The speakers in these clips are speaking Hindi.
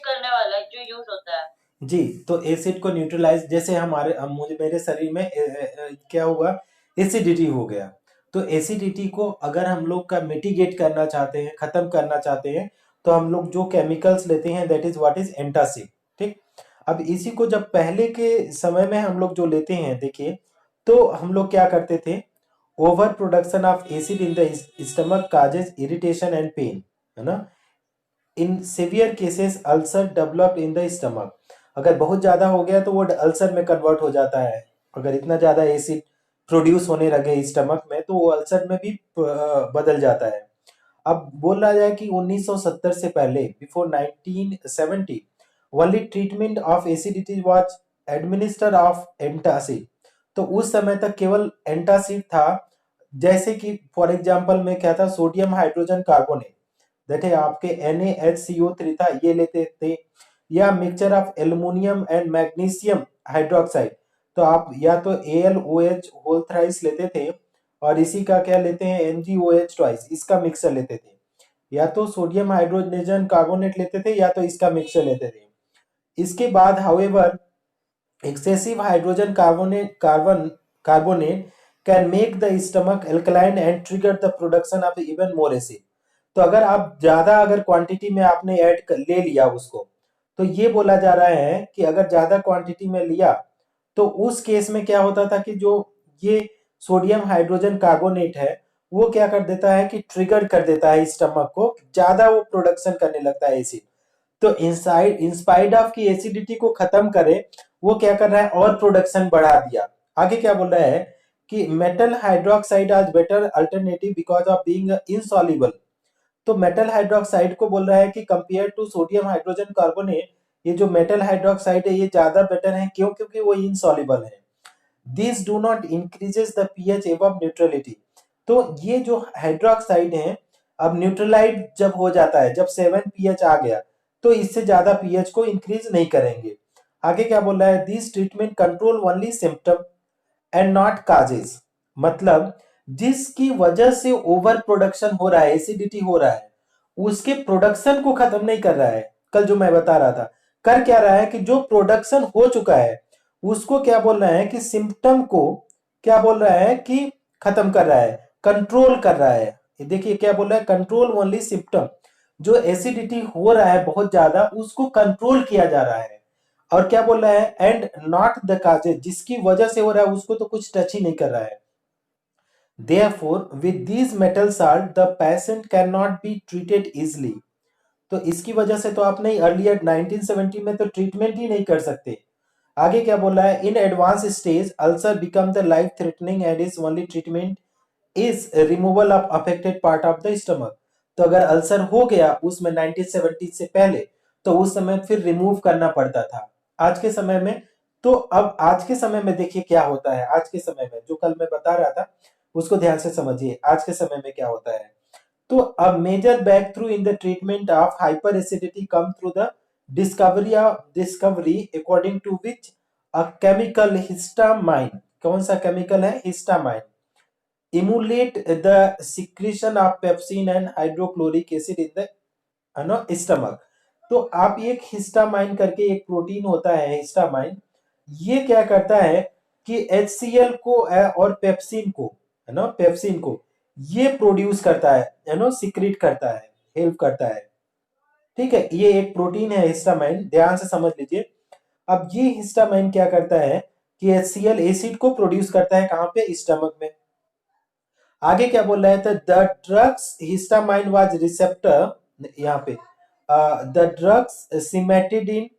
करने वाला जो यूज होता है। जी, तो एसिड को न्यूट्रलाइज, जैसे हमारे मुझे मेरे शरीर में क्या हुआ, एसिडिटी हो गया। तो एसिडिटी को अगर हम लोग का मिटिगेट करना चाहते हैं, खत्म करना चाहते हैं, तो हम लोग जो केमिकल्स लेते हैं that is what is antacid. ठीक। अब इसी को जब पहले के समय में हम लोग जो लेते हैं, देखिए, तो हम लोग क्या करते थे, over production of acid in the stomach causes irritation and pain, है ना। In severe cases ulcer develop in the stomach. अगर बहुत ज़्यादा हो गया तो वो अल्सर में कन्वर्ट हो जाता है। अगर इतना ज़्यादा एसिड प्रोड्यूस होने लगे स्टमक में तो वो अल्सर में भी बदल जाता है। अब बोला जाए कि 1970 से पहले, before 1970, only treatment of acidity was administer of antacid. तो उस समय तक केवल एंटासिड था। जैसे कि फॉर एग्जांपल में क्या था, सोडियम हाइड्रोजन कार्बोनेट, दैट है आपके NaHCO3 था, ये लेते थे। या mixture of aluminium and magnesium hydroxide, तो आप या तो AlOH होल थ्राइस लेते थे, और इसी का क्या लेते हैं, NgOH ट्वाइस, इसका मिक्सर लेते थे। या तो सोडियम हाइड्रोजन कार्बोनेट लेते थे, या तो इसका मिक्सर लेते थे। इसके बाद however excessive hydrogen carbonate can make the stomach alkaline and trigger the production of even more acid। तो अगर आप ज्यादा अगर क्वांटिटी में आपने ले लिया उसको, तो ये बोला जा रहा है कि अगर ज्यादा क्वांटिटी में लिया तो उस केस में क्या होता था कि जो ये सोडियम हाइड्रोजन कार्बोनेट है, वो क्या कर देता है कि ट्रिगर कर देता है स्टमक को, ज्यादा वो प्रोडक्शन करने लगता है एसिड। तो इनसाइड इंस्पाइट ऑफ की एसिडिटी को खत्म करे, वो क्या कर रहा है, और प्रोडक्शन बढ़ा दिया। आगे क्या बोल रहा है कि metal hydroxide as better alternative because of being insoluble. तो मेटल हाइड्रोक्साइड को बोल रहा है कि compare to sodium hydrogen carbonate, ये जो मेटल हाइड्रोक्साइड है ये ज्यादा बेटर है, क्यों, क्योंकि वो इनसॉल्युबल है। This do not increases the pH above neutrality. तो ये जो हाइड्रोक्साइड है, अब न्यूट्रलाइट जब हो जाता है, जब 7 pH आ गया, तो इससे ज्यादा पीएच को इंक्रीज नहीं करेंगे। आगे क्या बोल रहा है, this treatment control only symptom and not causes. मतलब जिसकी वजह से ओवर प्रोडक्शन हो रहा है, एसिडिटी हो रहा है, उसके प्रोडक्शन को खत्म नहीं कर रहा है। कल जो मैं बता रहा था, कर क्या रहा है कि जो प्रोडक्शन हो चुका है उसको क्या बोल रहा है कि सिम्टम को क्या बोल रहा है कि खत्म कर रहा है, कंट्रोल कर रहा है। ये देखिए क्या बोल रहा है, कंट्रोल ओनली सिम्टम। जो एसिडिटी हो रहा है बहुत ज्यादा, उसको कंट्रोल किया जा रहा है। और क्या बोल रहा है, एंड नॉट द काजेज, जिसकी वजह से हो रहा है उसको तो कुछ टच ही नहीं कर रहा है। Therefore, with these metal salt, the patient cannot be treated easily। तो इसकी वजह से तो आप नहीं, अर्लियर 1970 में तो ट्रीटमेंट ही नहीं कर सकते। आगे क्या बोल रहा है, in advance stage ulcer become the life threatening and is only treatment is removal of affected part of the stomach. तो अगर अल्सर हो गया उसमें 1970 से पहले, तो उस समय फिर रिमूव करना पड़ता था। आज के समय में, तो अब आज के समय में देखिए क्या होता है। आज के समय में जो कल मैं बता रहा था उसको ध्यान से समझिए, आज के समय में क्या होता है। तो a major breakthrough in the treatment of hyperacidity come through the discovery according to which a chemical histamine, कौन सा केमिकल है, histamine, emulate the secretion of pepsin and hydrochloric acid in the stomach. तो आप एक हिस्टामाइन करके एक प्रोटीन होता है हिस्टामाइन, ये क्या करता है कि HCl को और पेप्सिन को, है ना, पेप्सिन को ये प्रोड्यूस करता है ना, सीक्रेट करता है, हेल्प करता है। ठीक है, ये एक प्रोटीन है हिस्टामाइन, ध्यान से समझ लीजिए। अब ये हिस्टामाइन क्या करता है कि HCl एसिड को प्रोड्यूस करता है, कहां पे, स्टमक में। आगे क्या बोल रहा है, the drugs histamine was receptor, यहाँ पे the drugs cimetidine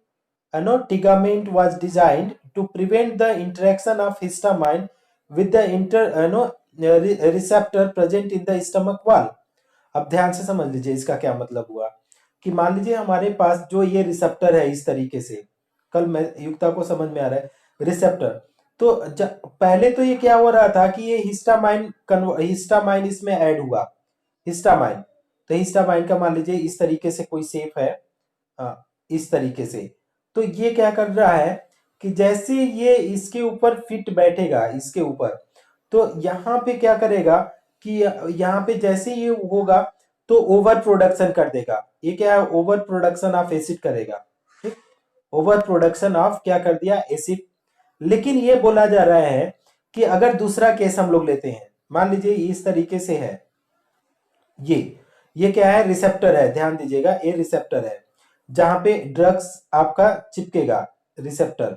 tagamet was designed to prevent the interaction of histamine with the inter receptor present in the stomach wall. अब ध्यान से समझ लीजिए इसका क्या मतलब हुआ, कि मान लीजिए हमारे पास जो ये रिसेप्टर है इस तरीके से, कल मैं युक्ता को समझ में आ रहा है, रिसेप्टर। तो पहले तो ये क्या हो रहा था कि ये हिस्टामाइन इसमें ऐड हुआ, हिस्टामाइन। तो हिस्टामाइन का मान लीजिए इस तरीके से कोई शेप है, इस तरीके से। तो ये क्या कर रहा है कि जैसे ये इसके ऊपर फिट बैठेगा, इसके ऊपर, तो यहाँ पे क्या करेगा कि यहाँ पे जैसे ये होगा तो ओवर प्रोडक्शन कर देगा। ये क्या है, ओवर प्रोडक्शन ऑफ एसिड करेगा। ओवर प्रोडक्शन ऑफ क्या कर दिया, एसिड। लेकिन ये बोला जा रहा है कि अगर दूसरा केस हम लोग लेते हैं, मान लीजिए इस तरीके से है, ये क्या है, रिसेप्टर है, ध्यान दीजिएगा, ये रिसेप्टर है जहां पे ड्रग्स आपका चिपकेगा, रिसेप्टर।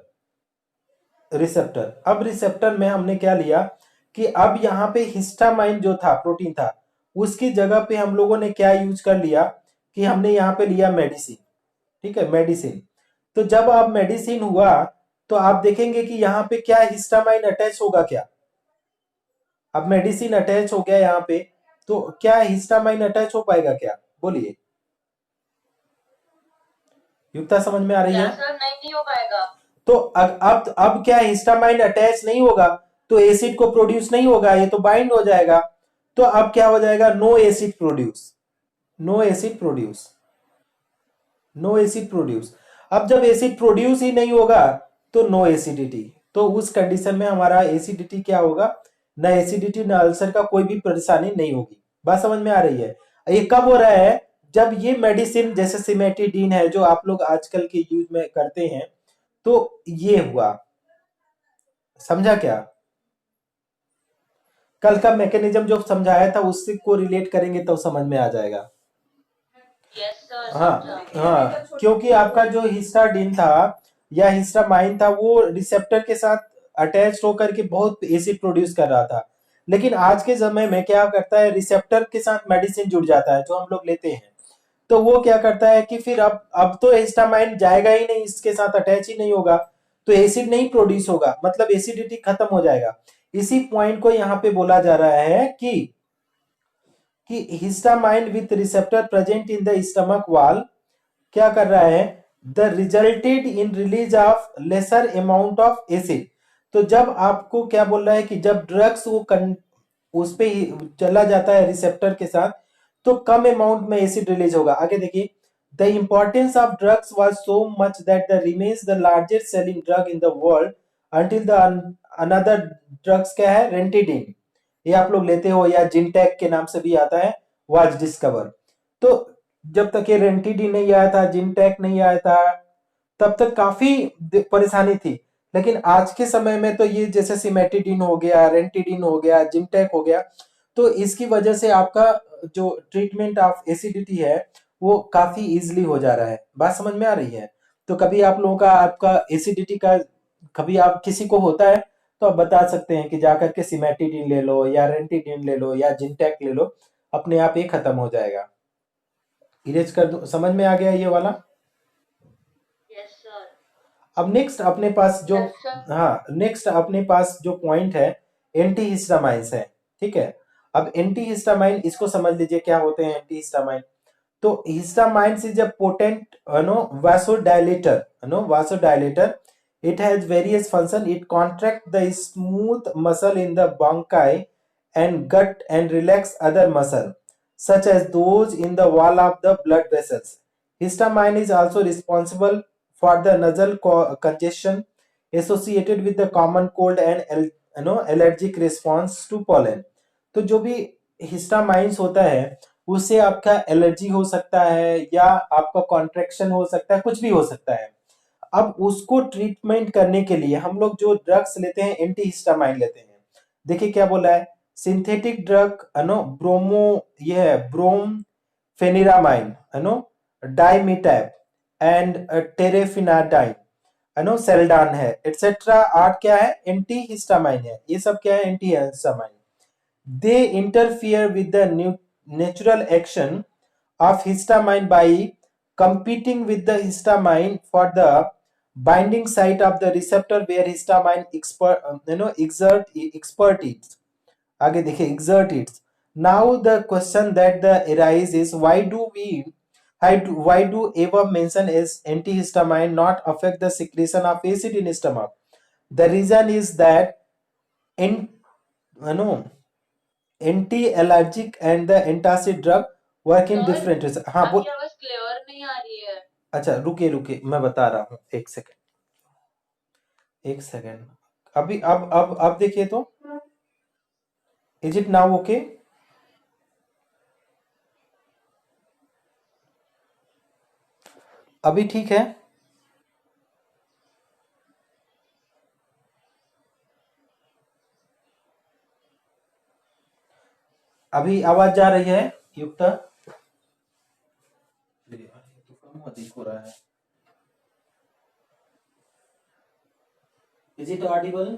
अब रिसेप्टर में हमने क्या लिया कि अब यहाँ पे हिस्टामाइन जो था, प्रोटीन था, उसकी जगह पे हम लोगों ने क्या यूज कर लिया कि हमने यहाँ पे लिया मेडिसिन। ठीक है, मेडिसिन। तो जब आप मेडिसिन हुआ तो आप देखेंगे कि यहाँ पे क्या हिस्टामाइन अटैच होगा क्या, अब मेडिसिन अटैच हो गया यहाँ पे, तो क्या हिस्टामाइन अटैच हो पाएगा क्या, बोलिए। युक्ता समझ में आ रही क्या है? सर, नहीं हो पाएगा। तो अब क्या हिस्टामाइन अटैच नहीं होगा तो एसिड को प्रोड्यूस नहीं होगा, ये तो बाइंड हो जाएगा। तो अब क्या हो जाएगा, no acid produce, no acid produce, no acid produce. अब जब एसिड प्रोड्यूस ही नहीं होगा तो नो एसिडिटी। तो उस कंडीशन में हमारा एसिडिटी क्या होगा, ना एसिडिटी ना अल्सर का कोई भी परेशानी नहीं होगी। बात समझ में आ रही है? ये कब हो रहा है, जब ये मेडिसिन जैसे सिमेटिडीन है जो आप लोग आजकल के यूज में करते हैं, तो ये हुआ, समझा क्या? कल का मैकेनिज्म जो समझाया था उससे को रिलेट करेंगे तो समझ में आ जाएगा। यस सर, हाँ समझा। हाँ, क्योंकि आपका जो हिस्टाडीन था या हिस्टामाइन था वो रिसेप्टर के साथ अटैच होकर के बहुत एसिड प्रोड्यूस कर रहा था। लेकिन आज के समय में क्या करता है, रिसेप्टर के साथ मेडिसिन जुड़ जाता है जो हम लोग लेते हैं, तो वो क्या करता है कि फिर अब तो हिस्टामाइन जाएगा ही नहीं, इसके साथ अटैच ही नहीं होगा, तो एसिड नहीं प्रोड्यूस होगा, मतलब एसिडिटी खत्म हो जाएगा। इसी पॉइंट को यहाँ पे बोला जा रहा है कि histamine with receptor present in the stomach wall क्या कर रहा है, the resulted in release of lesser amount of acid. तो जब आपको क्या बोल रहा है कि जब ड्रग्स उस पे ही चला जाता है रिसेप्टर के साथ, तो कम अमाउंट में एसिड रिलीज होगा। आगे देखिए, the importance of drugs was so much that the remains the largest selling drug in the world until the another drugs क्या है, रेंटिडिन, ये आप लोग लेते हो या जिनटेक के नाम से भी आता है, वाज डिस्कवर। तो जब तक ये रेंटिडी नहीं आया था, जिनटेक नहीं आया था, तब तक काफी परेशानी थी। लेकिन आज के समय में तो ये जैसे सिमेटिडिन हो गया, रेंटिडिन हो गया, जिनटेक हो गया, तो इसकी वजह से आपका जो ट्रीटमेंट ऑफ एसिडिटी है वो काफी इजीली हो जा रहा है। बात समझ में आ रही है? तो कभी आप लोगों का आपका एसिडिटी का कभी आप किसी को होता है तो आप बता सकते हैं कि जाकर के सिमेटिडिन ले लो या रेंटिडिन ले लो या जिनटेक ले लो, अपने आप ये खत्म हो जाएगा। इरेज कर दो, समझ में आ गया ये वाला? Yes sir. अब नेक्स्ट अपने पास जो, यस सर। हाँ नेक्स्ट अपने पास जो पॉइंट है, एंटी हिस्टामाइंस है। ठीक है, अब एंटी हिस्टामाइन इसको समझ लीजिए क्या होते हैं एंटी हिस्टामाइन। तो histamines is a potent vasodilator, vasodilator. It has various function. It contract the smooth muscle in the bronchi and gut and relax other muscle such as those in the wall of the blood vessels. Histamine is also responsible for the nasal congestion associated with the common cold and allergic response to pollen. तो जो भी हिस्टामाइंस होता है उससे आपका एलर्जी हो सकता है या आपका कॉन्ट्रैक्शन हो सकता है, कुछ भी हो सकता है। अब उसको ट्रीटमेंट करने के लिए हम लोग जो ड्रग्स लेते हैं एंटी हिस्टामाइन लेते हैं। देखिए क्या बोला है, सिंथेटिक ड्रग ब्रोमो, ये है ब्रोम फेनिरामाइन, डाइमिटैप एंड टेरेफिनाडाइन, सेल्डान है, एटसेट्रा आर्ट क्या है, एंटी हिस्टामाइन है। ये सब क्या है, anti histamine. They interfere with the natural action of histamine by competing with the histamine for the binding site of the receptor where histamine exert its. आगे देखिए, exert its. Now the question that the arise is why do ever mention as antihistamine not affect the secretion of acid in stomach? The reason is that in no anti allergic and the antacid drug work in sir, different. हाँ बोल। आपकी आवाज क्लियर नहीं आ रही है। अच्छा रुकिए रुकिए, मैं बता रहा हूँ, एक सेकेंड, एक सेकेंड। अभी अब देखिए तो, इज इट नाउ ओके? अभी ठीक है? अभी आवाज जा रही है युक्ता? अरे यार, ये तो कम अधिक हो रहा है। Is it Audible?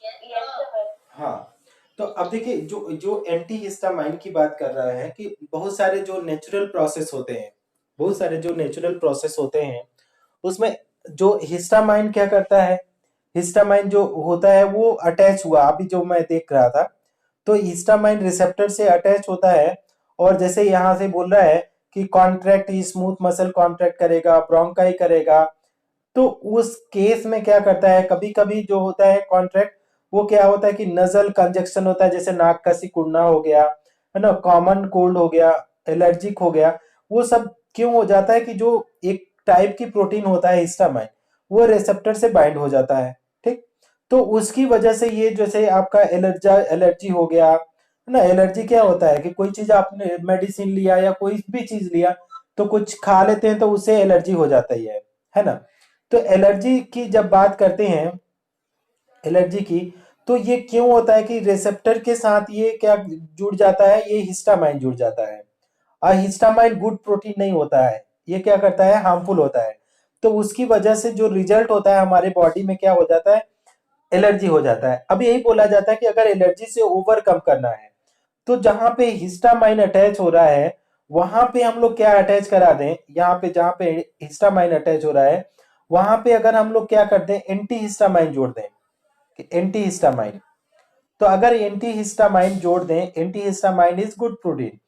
Yes, sir. हाँ, तो अब देखिए जो जो एंटी हिस्टामाइन की बात कर रहा है कि बहुत सारे जो नेचुरल प्रोसेस होते हैं, बहुत सारे जो नेचुरल प्रोसेस होते हैं उसमें जो हिस्टामाइन क्या करता है, हिस्टामाइन जो होता है वो अटैच हुआ, अभी जो मैं देख रहा था तो हिस्टामाइन रिसेप्टर से अटैच होता है। और जैसे यहाँ से बोल रहा है कि कॉन्ट्रैक्ट, स्मूथ मसल कॉन्ट्रैक्ट करेगा, ब्रोंकाई करेगा, तो उस केस में क्या करता है, कभी कभी जो होता है कॉन्ट्रैक्ट, वो क्या होता है कि नजल कंजक्शन होता है, जैसे नाक का सिकुड़ना हो गया, है ना, कॉमन कोल्ड हो गया, एलर्जिक हो गया, वो सब क्यों हो जाता है कि जो एक टाइप की प्रोटीन होता है हिस्टामाइन, वो रिसेप्टर से बाइंड हो जाता है। ठीक, तो उसकी वजह से ये जैसे आपका एलर्जी हो गया, है ना, एलर्जी क्या होता है कि कोई चीज आपने मेडिसिन लिया या कोई भी चीज लिया तो कुछ खा लेते हैं तो उससे एलर्जी हो जाता ही है ना। तो एलर्जी की जब बात करते हैं, एलर्जी की, तो ये क्यों होता है कि रिसेप्टर के साथ ये क्या जुड़ जाता है, ये हिस्टामाइन जुड़ जाता है। और हिस्टामाइन गुड प्रोटीन नहीं होता है, ये क्या करता है, हार्मफुल होता है। तो उसकी वजह से जो रिजल्ट होता है हमारे बॉडी में क्या हो जाता है, एलर्जी हो जाता है। अब यही बोला जाता है कि अगर एलर्जी से ओवरकम करना है तो जहां पे हिस्टामाइन अटैच हो रहा है वहां पे हम लोग क्या अटैच करा दें, यहाँ पे जहां पे हिस्टामाइन अटैच हो रहा है वहां पे अगर हम लोग क्या कर दें, एंटी हिस्टामाइन जोड़ दें, एंटी हिस्टामाइन। तो अगर एंटी हिस्टामाइन जोड़ दें, anti histamine is good protein,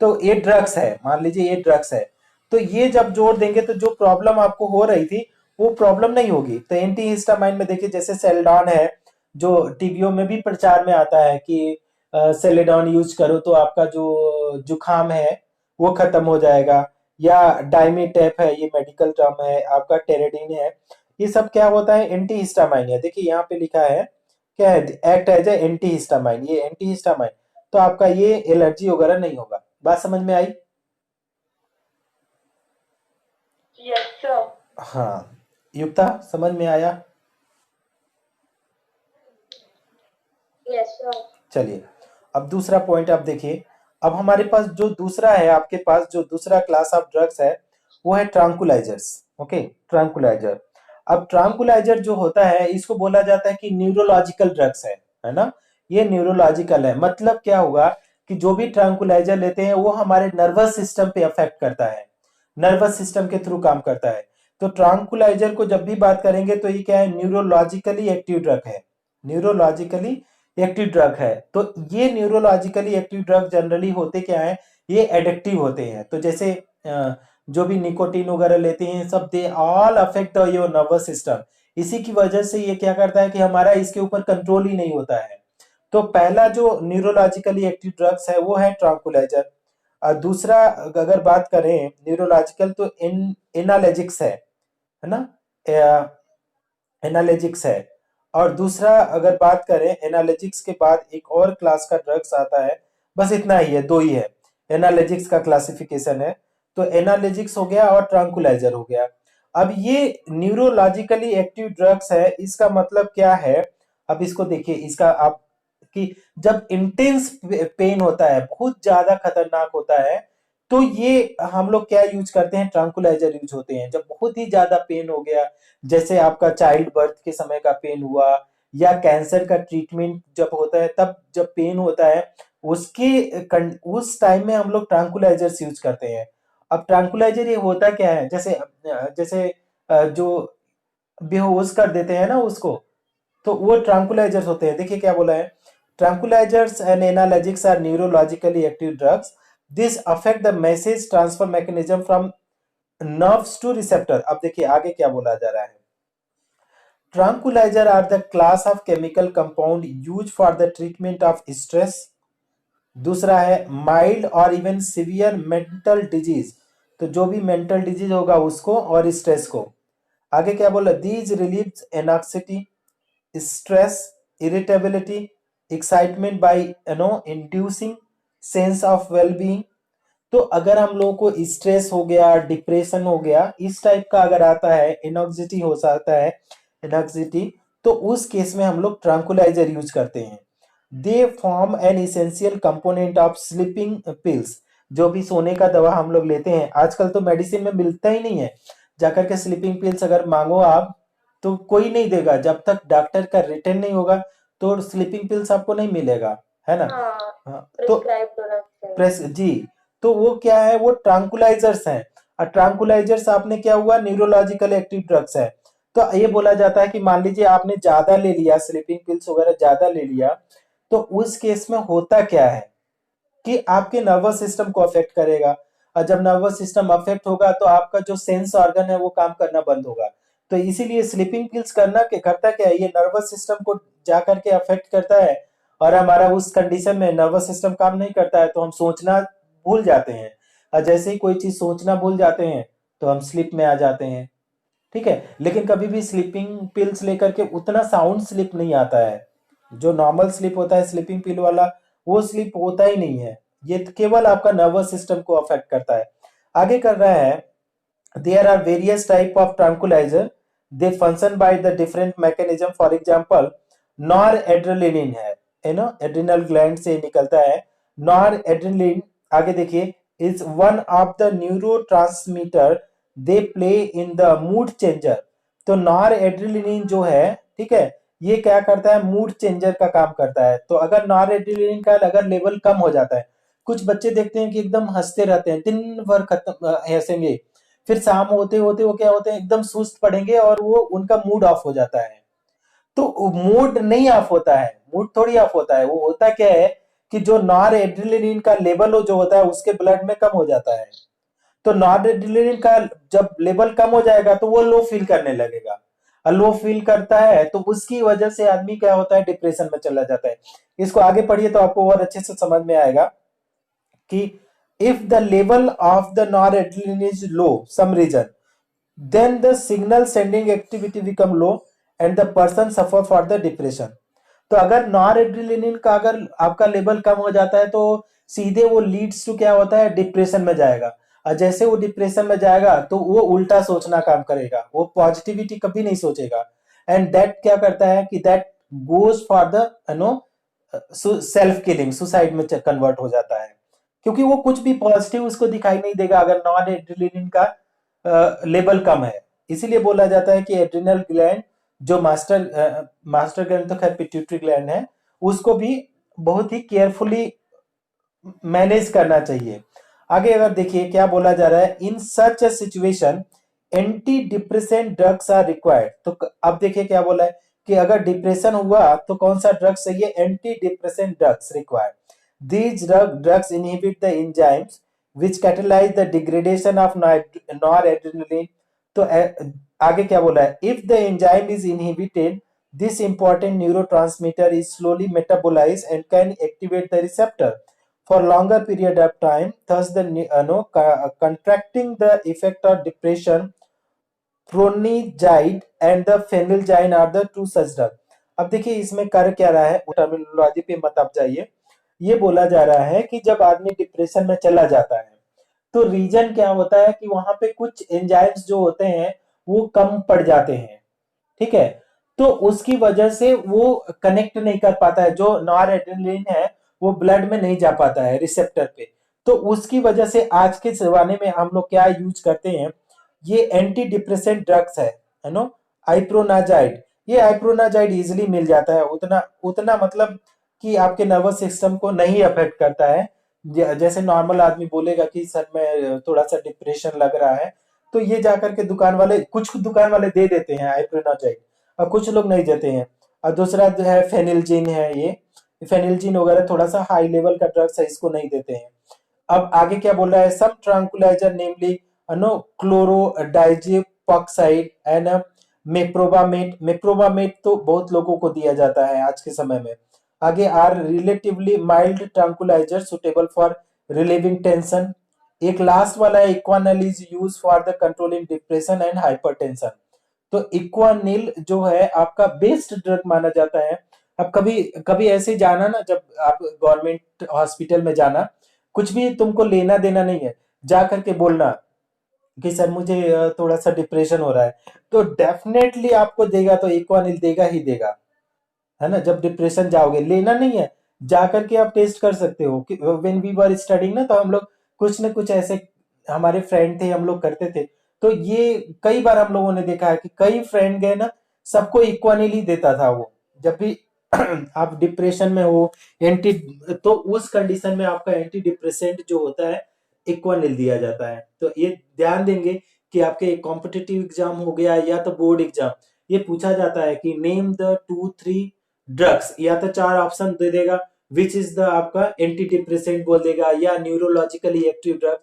तो ये ड्रग्स है, मान लीजिए ये ड्रग्स है, तो ये जब जोड़ देंगे तो जो प्रॉब्लम आपको हो रही थी वो प्रॉब्लम नहीं होगी। तो एंटी हिस्टामाइन में देखिए जैसे सेल्डॉन है, जो टीबीओ में भी प्रचार में आता है कि सेलेडॉन यूज करो तो आपका जो जुखाम है वो खत्म हो जाएगा। या डाइमिटेप है, ये मेडिकल टर्म है, आपका टेरेडिन है, ये सब क्या होता है, एंटी हिस्टामाइन है। देखिए यहाँ पे लिखा है क्या है, act as a antihistamine, ये एंटी हिस्टामाइन, तो आपका ये एलर्जी वगैरह नहीं होगा। बात समझ में आई? Yes, sir. हाँ युक्ता, समझ में आया? Yes, sir. चलिए, अब दूसरा पॉइंट आप देखिए। अब हमारे पास जो दूसरा है, आपके पास जो दूसरा क्लास ऑफ ड्रग्स है वो है ट्रांकुलाइजर्स। ओके, ट्रांकुलाइजर। अब ट्रांकुलाइजर जो होता है इसको बोला जाता है कि न्यूरोलॉजिकल ड्रग्स है ना, ये न्यूरोलॉजिकल है। मतलब क्या होगा कि जो भी ट्रांकुलाइजर लेते हैं वो हमारे नर्वस सिस्टम पे अफेक्ट करता है, नर्वस सिस्टम के थ्रू काम करता है। तो ट्रांकुलाइजर को जब भी बात करेंगे तो ये क्या है, न्यूरोलॉजिकली एक्टिव ड्रग है, न्यूरोलॉजिकली एक्टिव ड्रग है। तो ये न्यूरोलॉजिकली एक्टिव ड्रग जनरली होते क्या है, ये एडिक्टिव होते हैं। तो जैसे जो भी निकोटीन वगैरह लेते हैं सब, they all affect the your nervous system. इसी की वजह से ये क्या करता है कि हमारा इसके ऊपर कंट्रोल ही नहीं होता है। तो पहला जो न्यूरोलॉजिकली एक्टिव ड्रग्स है वो है ट्रांकुलाइजर। दूसरा अगर बात करें न्यूरोलॉजिकल तो एनाल्जेसिक्स है ना, एनाल्जेसिक्स है। और दूसरा अगर बात करें एनाल्जेसिक्स के बाद एक और क्लास का ड्रग्स आता है, बस इतना ही है, दो ही है एनाल्जेसिक्स का क्लासिफिकेशन है। तो एनाल्जेसिक्स हो गया और ट्रांकुलाइजर हो गया। अब ये न्यूरोलॉजिकली एक्टिव ड्रग्स है, इसका मतलब क्या है, अब इसको देखिए, इसका आप कि जब इंटेंस पेन होता है, बहुत ज्यादा खतरनाक होता है, तो ये हम लोग क्या यूज करते हैं, ट्रांकुलाइजर यूज होते हैं। जब बहुत ही ज्यादा पेन हो गया, जैसे आपका चाइल्ड बर्थ के समय का पेन हुआ या कैंसर का ट्रीटमेंट जब होता है, तब जब पेन होता है उस टाइम में हम लोग ट्रांकुलाइजर्स यूज करते हैं। अब ट्रांकुलाइजर ये होता क्या है, जैसे जैसे जो बेहोश कर देते हैं ना उसको, तो वो ट्रांकुलाइजर्स होते हैं। देखिए क्या बोला है, tranquilizers and analgesics are neurologically active drugs, this affect the message transfer mechanism from nerves to receptor. अब देखिए आगे क्या बोला जा रहा है, tranquilizer are the class of chemical compound used for the treatment of stress। दूसरा है माइल्ड और इवन सिवियर मेंटल डिजीज, तो जो भी मेंटल डिजीज होगा उसको और स्ट्रेस को। आगे क्या बोला, these relieves anxiety, stress, irritability, excitement by inducing sense of well being. तो अगर हम लोगों को स्ट्रेस हो गया, डिप्रेशन हो गया, इस टाइप का अगर आता है, एनोक्सिटी हो सकता है, एनोक्सिटी, तो उस केस में हम लोग ट्रैंकुलाइजर यूज करते हैं। They form an essential component of sleeping pills. जो भी सोने का दवा हम लोग लेते हैं, आजकल तो मेडिसिन में मिलता ही नहीं है। जाकर के स्लीपिंग पिल्स अगर मांगो आप, तो कोई नहीं देगा जब तक डॉक्टर का रिटर्न नहीं होगा। तो स्लीपिंग पिल्स आपको नहीं मिलेगा, है ना। हाँ, हाँ, तो प्रिस्क्राइब होना चाहिए। प्रेस जी। तो वो क्या है, वो ट्रैंकुलाइजर्स हैं। और ट्रैंकुलाइजर्स आपने क्या हुआ, न्यूरोलॉजिकल एक्टिव ड्रग्स है। तो ये बोला जाता है कि मान लीजिए आपने ज्यादा ले लिया, स्लीपिंग पिल्स वगैरह ज्यादा ले लिया, तो उस केस में होता क्या है कि आपके नर्वस सिस्टम को अफेक्ट करेगा। और जब नर्वस सिस्टम अफेक्ट होगा तो आपका जो सेंस ऑर्गन है वो काम करना बंद होगा। तो इसीलिए स्लीपिंग पिल्स करता क्या है, ये नर्वस सिस्टम को जाकर के अफेक्ट करता है। और हमारा उस कंडीशन में नर्वस सिस्टम काम नहीं करता है, तो हम सोचना भूल जाते हैं। और जैसे ही कोई चीज सोचना भूल जाते हैं, तो हम स्लीप में आ जाते हैं। ठीक है, लेकिन कभी भी स्लीपिंग पिल्स लेकर के उतना साउंड स्लीप नहीं आता है। जो नॉर्मल स्लीप होता है स्लीपिंग पिल वाला, वो स्लीप होता ही नहीं है। ये तो केवल आपका नर्वस सिस्टम को अफेक्ट करता है। आगे कर रहा है, there are various type of tranquilizer. They function by the different mechanism. For example, noradrenaline है ना, एड्रिनल ग्लैंड से निकलता है नॉरएड्रेनालिन। आगे देखिए, is one of the neurotransmitter they play in the mood changer। तो नॉरएड्रेनालिन जो है, ठीक है, ये क्या करता है, मूड चेंजर का काम करता है। तो अगर नॉरएड्रेनालिन का अगर लेवल कम हो जाता है, कुछ बच्चे देखते हैं कि एकदम हंसते रहते हैं, दिन भर खत्म हंसेंगे, फिर शाम होते होते वो क्या होते हैं, एकदम सुस्त पड़ेंगे और वो उनका मूड ऑफ हो जाता है। तो मूड नहीं ऑफ होता है, मूड थोड़ी ऑफ होता है, वो होता क्या है कि जो नॉर एड्रेनालिन का लेवल जो होता है उसके ब्लड में कम हो जाता है। तो नॉर एड्रेनालिन का जब लेवल कम हो जाएगा तो वो लो फील करने लगेगा। और लो फील करता है तो उसकी वजह से आदमी क्या होता है, डिप्रेशन में चला जाता है। इसको आगे पढ़िए तो आपको और अच्छे से समझ में आएगा कि if the level of the noradrenaline is low some reason, then the signal sending activity become low and the person suffer for the depression। तो अगर नॉरएड्रेनालिन का अगर आपका लेवल कम हो जाता है तो सीधे वो लीड्स टू क्या होता है, डिप्रेशन में जाएगा। और जैसे वो डिप्रेशन में जाएगा तो वो उल्टा सोचना काम करेगा, वो पॉजिटिविटी कभी नहीं सोचेगा। एंड दैट क्या करता है कि that goes for the no self killing, suicide में कन्वर्ट हो जाता है। क्योंकि वो कुछ भी पॉजिटिव उसको दिखाई नहीं देगा अगर नॉन एड्रेनालिन का लेवल कम है। इसीलिए बोला जाता है कि एड्रिनल ग्लैंड जो मास्टर ग्लैंड तो खैर पिट्यूटरी ग्लैंड है, उसको भी बहुत ही केयरफुली मैनेज करना चाहिए। आगे अगर देखिए क्या बोला जा रहा है, in such a situation anti depressant drugs are required. तो अब देखिए क्या बोला है कि अगर डिप्रेशन हुआ तो कौन सा ड्रग्स चाहिए, anti depressant drugs required. These drugs inhibit the enzymes which catalyze the degradation of noradrenaline। तो आगे क्या बोला है, if the enzyme is inhibited, this important neurotransmitter is slowly metabolized and can activate the receptor for longer period of time, thus the contracting the effect of depression। Iproniazid and the phenelzine are the two such drug. अब देखिए इसमें कर क्या रहा है, टर्मिनोलॉजी पे मत आप जाइए। ये बोला जा रहा है कि जब आदमी डिप्रेशन में चला जाता है तो रीजन क्या होता है कि वहां पे कुछ एंजाइम्स जो होते हैं वो कम पड़ जाते हैं। ठीक है, तो उसकी वजह से वो कनेक्ट नहीं कर पाता है, जो नॉरएड्रेनालिन है वो ब्लड में नहीं जा पाता है रिसेप्टर पे। तो उसकी वजह से आज के जमाने में हम लोग क्या यूज करते हैं, ये एंटी डिप्रेसेंट ड्रग्स है नो, आइप्रोनाजाइड। ये आइप्रोनाजाइड इजिली मिल जाता है, उतना उतना मतलब कि आपके नर्वस सिस्टम को नहीं अफेक्ट करता है। जैसे नॉर्मल आदमी बोलेगा कि सर मैं थोड़ा सा डिप्रेशन लग रहा है, तो ये जाकर के दुकान वाले, कुछ दुकान वाले दे देते हैं आइप्रोनाजाइड, और कुछ लोग नहीं देते हैं। और दूसरा जो है फेनिलजिन है, ये फेनिलजिन वगैरह थोड़ा सा हाई लेवल का ड्रग्स है, इसको नहीं देते हैं। अब आगे क्या बोल रहा है, सब ट्रैंकुलाइजर नेमली नो क्लोरोडाइजिपॉक्साइड एंड मेप्रोबामेट। मेप्रोबामेट तो बहुत लोगों को दिया जाता है आज के समय में। आगे are relatively mild tranquilizer suitable for relieving tension. एक लास्ट वाला है equanil is use for the controlling depression and hypertension. तो इक्वानिल जो है आपका बेस्ट ड्रग माना जाता है। अब कभी कभी ऐसे जाना ना, जब आप गवर्नमेंट हॉस्पिटल में जाना, कुछ भी तुमको लेना देना नहीं है, जा करके बोलना कि सर मुझे थोड़ा सा डिप्रेशन हो रहा है, तो डेफिनेटली आपको देगा, तो इक्वानिल देगा ही देगा, है ना। जब डिप्रेशन जाओगे, लेना नहीं है, जा करके आप टेस्ट कर सकते हो। कि व्हेन वी वर स्टडिंग ना, तो हम लोग कुछ न कुछ ऐसे, हमारे फ्रेंड थे, हम लोग करते थे। तो ये कई बार हम लोगों ने देखा है कि कई फ्रेंड गए ना, सबको इक्वानिल ही देता था वो। जब भी आप डिप्रेशन में हो, एंटी, तो उस कंडीशन में आपका एंटी डिप्रेसेंट जो होता है, इक्वानिल दिया जाता है। तो ये ध्यान देंगे कि आपके कॉम्पिटिटिव एग्जाम हो गया या तो बोर्ड एग्जाम, ये पूछा जाता है कि नेम द 2-3 ड्रग्स, या तो 4 ऑप्शन दे देगा, विच इज द आपका एंटी डिप्रेसेंट बोल देगा, या न्यूरोलॉजिकली एक्टिव ड्रग,